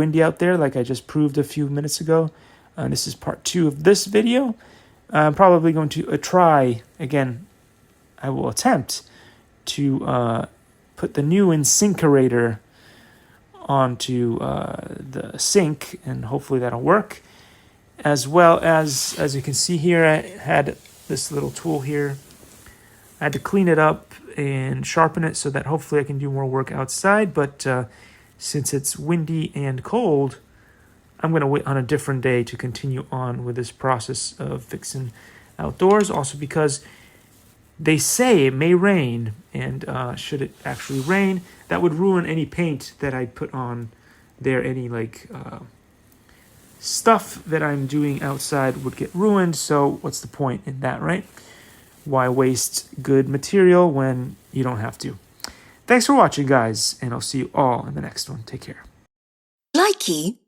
windy out there, like I just proved a few minutes ago. This is part 2 of this video. I'm probably going to try again. I will attempt to put the new InSinkerator onto the sink, and hopefully that'll work. As well as you can see here, I had this little tool here. I had to clean it up and sharpen it so that hopefully I can do more work outside. But since it's windy and cold, I'm going to wait on a different day to continue on with this process of fixing outdoors. Also because they say it may rain, and should it actually rain, that would ruin any paint that I put on there. Any stuff that I'm doing outside would get ruined. So what's the point in that, right? Why waste good material when you don't have to? Thanks for watching, guys, and I'll see you all in the next one. Take care. Likey.